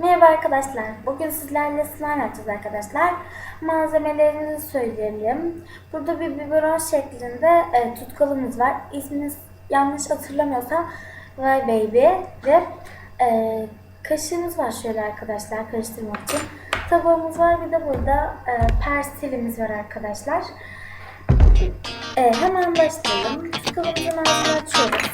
Merhaba arkadaşlar. Bugün sizlerle slime yapacağız arkadaşlar. Malzemelerimizi söyleyelim. Burada bir biberon şeklinde tutkalımız var. İsmini yanlış hatırlamıyorsam Vay Baby ve kaşığımız var şöyle arkadaşlar karıştırmak için. Tabağımız var, bir de burada persilimiz var arkadaşlar. Hemen başlayalım. Tutkalımızın ağzını açıyoruz.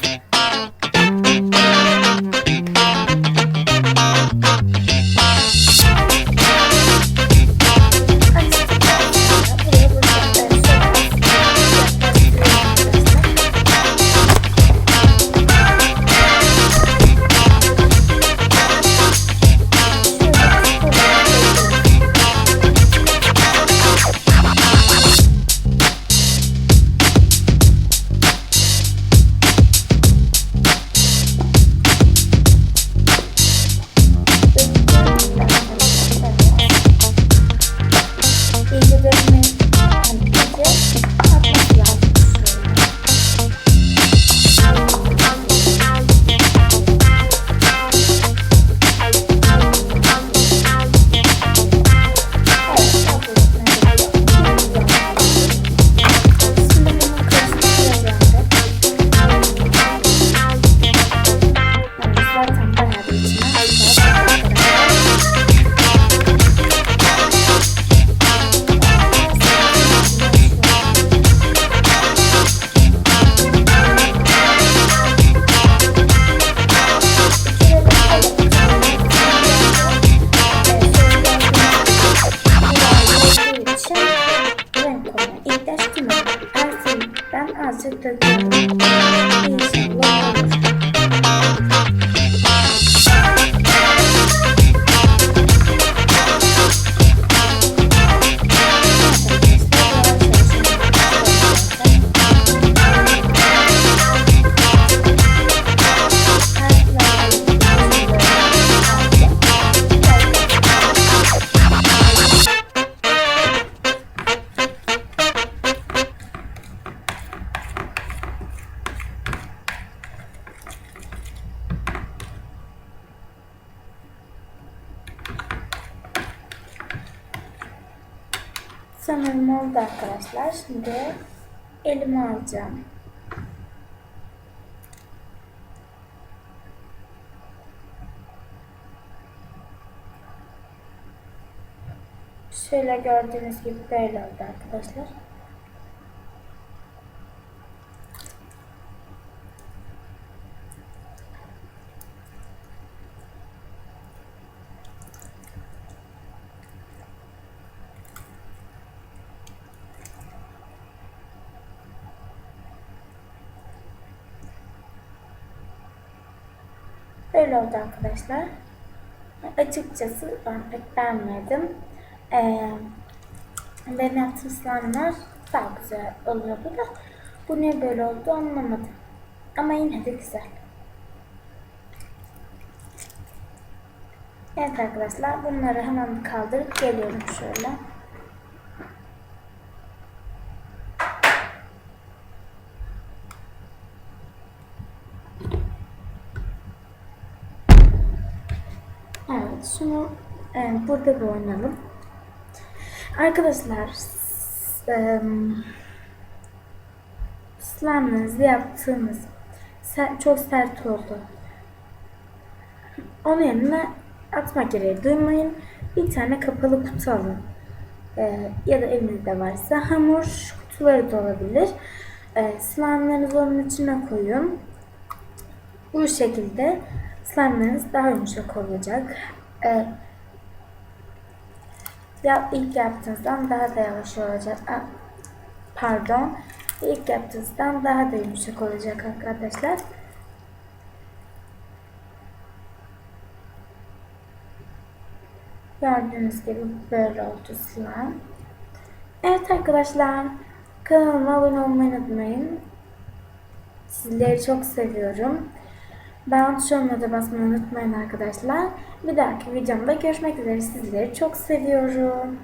Ben azıcık döküyorum. İnşallah olur. Sanırım oldu arkadaşlar. Şimdi elime alacağım. Şöyle gördüğünüz gibi böyle oldu arkadaşlar. Böyle oldu arkadaşlar. Açıkçası ben pek beğenmedim. Benim yaptığım slime'lar daha güzel oluyordu da bu niye böyle oldu anlamadım. Ama yine de güzel. Evet arkadaşlar, bunları hemen kaldırıp geliyorum şöyle. Evet, şunu burada bir oynayalım. Arkadaşlar, slime'ınızı yaptığınız çok sert oldu. Onun yerine atma gereği duymayın. Bir tane kapalı kutu alın. Ya da elinizde varsa hamur kutuları da olabilir. Slime'larınızı onun içine koyun. Bu şekilde slime'larınız daha yumuşak olacak. İlk yaptığınızdan daha da yavaş olacak. Pardon. İlk yaptığınızdan daha da yumuşak olacak arkadaşlar. Gördüğünüz gibi böyle oldu slime. Evet arkadaşlar, kanalıma abone olmayı unutmayın. Sizleri çok seviyorum. Beğen tuşuna da basmayı unutmayın arkadaşlar. Bir dahaki videomda görüşmek üzere. Sizleri çok seviyorum.